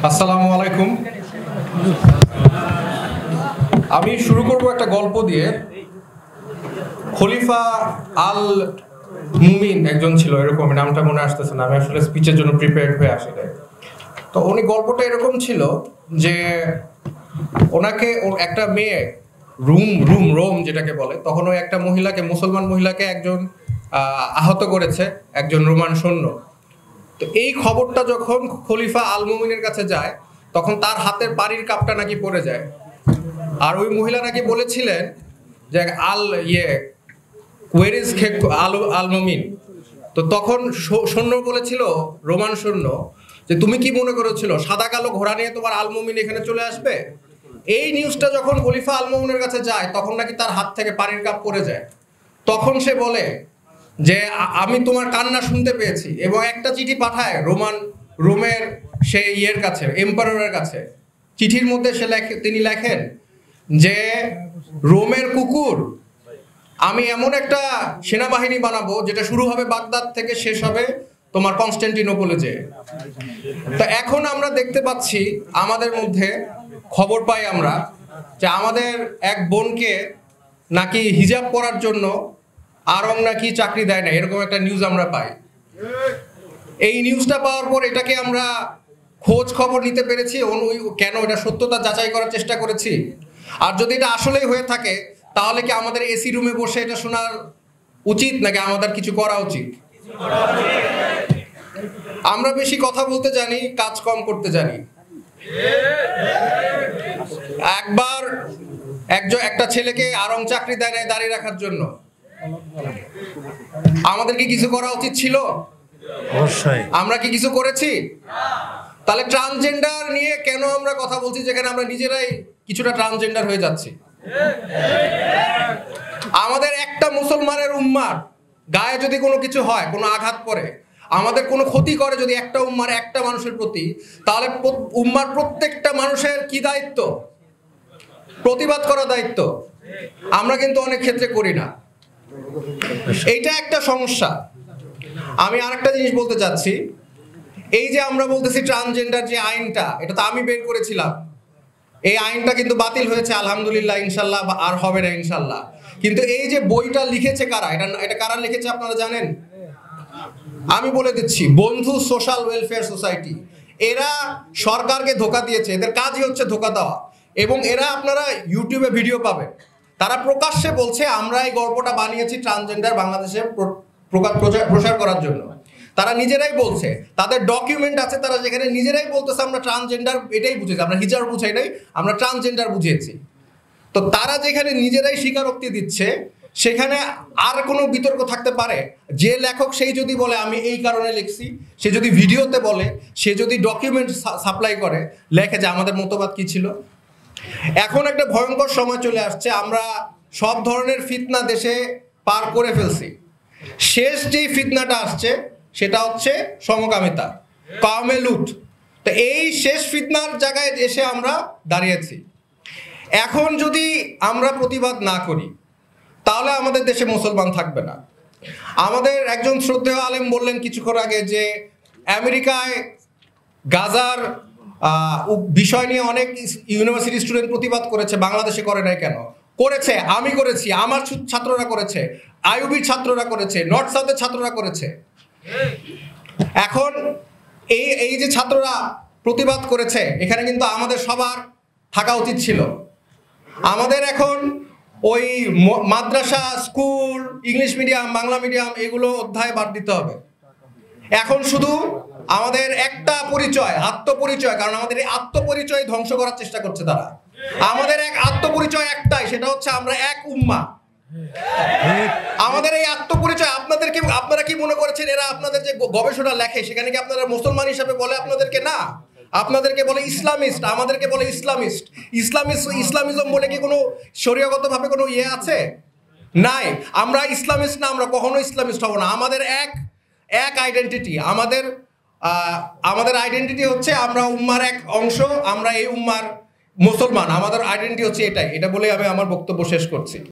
আসসালামু আলাইকুম। আমি শুরু করব একটা গল্প দিয়ে। খলিফা আল মুমিন একজন ছিল, এরকম নামটা মনে আসতেছে না, আমি আসলে স্পিচের জন্য প্রিপেয়ার্ড হয়ে আসি। তো উনি গল্পটা এরকম ছিল যে ওনাকে একটা মেয়ে রোম যেটাকে বলে, তখন ওই একটা মহিলাকে, মুসলমান মহিলাকে একজন আহত করেছে, একজন রোমান সৈন্য। তো এই খবরটা যখন খলিফা আল মুমিনের কাছে যায়, তখন তার হাতের বাড়ির কাপটা নাকি পড়ে যায়। আর ওই মহিলা নাকি বলেছিলেন যে ওয়ের ইজ আল মুমিন। তো তখন সৈন্য বলেছিল, রোমান সৈন্য, যে তুমি কি মনে করেছিল সাদা কালো ঘোড়া নিয়ে তোমার আল মুমিন এখানে চলে আসবে? এই নিউজটা যখন খলিফা আল মুমিনের কাছে যায়, তখন নাকি তার হাত থেকে পানির কাপ পড়ে যায়। তখন সে বলে যে আমি তোমার কান্না শুনতে পেয়েছি, এবং একটা চিঠি পাঠায় রোমের সেই কাছে, এম্পারারের কাছে। চিঠির মধ্যে তিনি লেখেন যে রোমের কুকুর, আমি এমন একটা সেনাবাহিনী বানাবো যেটা শুরু হবে বাগদাদ থেকে, শেষ হবে তোমার কনস্টান্টিনোপলে যে। তো এখন আমরা দেখতে পাচ্ছি আমাদের মধ্যে খবর পাই আমরা যে আমাদের এক বোনকে নাকি হিজাব পরার জন্য আরং নাকি চাকরি দেয় না, এরকম একটা নিউজ আমরা পাই। এই নিউজটা পাওয়ার পর এটাকে আমরা খোঁজ খবর নিতে পেরেছি, কেন এটা সত্যতা যাচাই করার চেষ্টা করেছি। আর যদি এটা আসলেই হয়ে থাকে, তাহলে কি আমাদের এসি রুমে বসে এটা শোনার উচিত, নাকি আমাদের কিছু করা উচিত? আমরা বেশি কথা বলতে জানি, কাজ কম করতে জানি। একবার একটা ছেলেকে আরং চাকরি দেয় না দাঁড়িয়ে রাখার জন্য। আমাদের কি কিছু করা উচিত ছিল? অবশ্যই। আমরা কি কিছু করেছি? তাহলে ট্রান্সজেন্ডার নিয়ে কেন আমরা কথা বলছি, যেখানে আমরা নিজেরাই কিছুটা ট্রান্সজেন্ডার হয়ে যাচ্ছি? আমাদের একটা মুসলমানের উম্মার গায়ে যদি কোনো কিছু হয়, কোনো আঘাত পড়ে, আমাদের কোনো ক্ষতি করে যদি একটা উম্মার, একটা মানুষের প্রতি, তাহলে উম্মার প্রত্যেকটা মানুষের কি দায়িত্ব? প্রতিবাদ করা দায়িত্ব। আমরা কিন্তু অনেক ক্ষেত্রে করি না। এইটা একটা সমস্যা। আমি আরেকটা জিনিস বলতে চাচ্ছি, এই যে আমরা বলতেছি ট্রান্সজেন্ডার যে আইনটা, এটা তো আমি বের করেছিলাম। এই আইনটা কিন্তু বাতিল হয়েছে আলহামদুলিল্লাহ, ইনশাল্লাহ আর হবে না ইনশাল্লাহ। কিন্তু এই যে বইটা লিখেছে কারা, এটা কারা লিখেছে আপনারা জানেন? আমি বলে দিচ্ছি, বন্ধু সোশ্যাল ওয়েলফেয়ার সোসাইটি। এরা সরকারকে ধোঁকা দিয়েছে, এদের কাজই হচ্ছে ধোঁকা দেওয়া। এবং এরা, আপনারা ইউটিউবে ভিডিও পাবেন, তারা প্রকাশ্যে বলছে আমরা এই গল্পটা বানিয়েছি ট্রান্সজেন্ডার বাংলাদেশে প্রসার করার জন্য। তারা নিজেরাই বলছে, তাদের ডকুমেন্ট আছে, তারা যেখানে নিজেরাই বলতেছে আমরা ট্রান্সজেন্ডার এটাই বুঝেছি, আমরা হিজাব বুঝাই নাই, আমরা ট্রান্সজেন্ডার বুঝিয়েছি। তো তারা যেখানে নিজেরাই স্বীকারোক্তি দিচ্ছে, সেখানে আর কোনো বিতর্ক থাকতে পারে? যে লেখক সেই যদি বলে আমি এই কারণে লিখছি, সে যদি ভিডিওতে বলে, সে যদি ডকুমেন্ট সাপ্লাই করে, লেখে যে আমাদের মতবাদ কি ছিল। এখন একটা ভয়ঙ্কর সময় চলে আসছে, আমরা সব ধরনের ফিতনা দেশে পার করে ফেলছি। শেষ যেই ফিতনাটা আসছে সেটা হচ্ছে সমকামিতা, কামে লুট। তো এই শেষ ফিতনার জায়গায় এসে আমরা দাঁড়িয়েছি। এখন যদি আমরা প্রতিবাদ না করি, তাহলে আমাদের দেশে মুসলমান থাকবে না। আমাদের একজন শ্রদ্ধেয় আলেম বললেন কিছুক্ষণ আগে যে আমেরিকায় গাজার বিষয় নিয়ে অনেক ইউনিভার্সিটি স্টুডেন্ট প্রতিবাদ করেছে, বাংলাদেশে করে নাই কেন? করেছে, আমি করেছি, আমার ছাত্ররা করেছে, আইইউবির ছাত্ররা করেছে, নর্থ সাউথের ছাত্ররা করেছে। এখন এই যে ছাত্ররা প্রতিবাদ করেছে, এখানে কিন্তু আমাদের সবার থাকা উচিত ছিল। আমাদের এখন ওই মাদ্রাসা, school, English medium, Bangla medium, এগুলো অধ্যায় বাদ দিতে হবে। এখন শুধু আমাদের একটা পরিচয়, আত্মপরিচয়, কারণ আমাদের এই আত্মপরিচয় ধ্বংস করার চেষ্টা করছে তারা। আমাদের এক আত্মপরিচয় একটাই, সেটা হচ্ছে আমরা এক উম্মাহ। আমাদের এই আত্মপরিচয়, আপনারা কি মনে করেছেন এরা আপনাদের যে গবেষণা লেখে, সেখানে কি আপনারা মুসলমান হিসাবে বলে আপনাদেরকে? না, আপনাদেরকে বলে ইসলামিস্ট, আমাদেরকে বলে ইসলামিস্ট। ইসলামিজম বলে কি কোনো শরীয়গতভাবে কোনো আছে? নাই। আমরা ইসলামিস্ট না, আমরা কখনো ইসলামিস্ট হব না। আমাদের এক আইডেন্টিটি, আমাদের আইডেন্টিটি হচ্ছে আমরা উম্মার এক অংশ, আমরা এই উম্মার মুসলমান, আমাদের আইডেন্টিটি হচ্ছে এটাই। এটা বলে আমি আমার বক্তব্য শেষ করছি।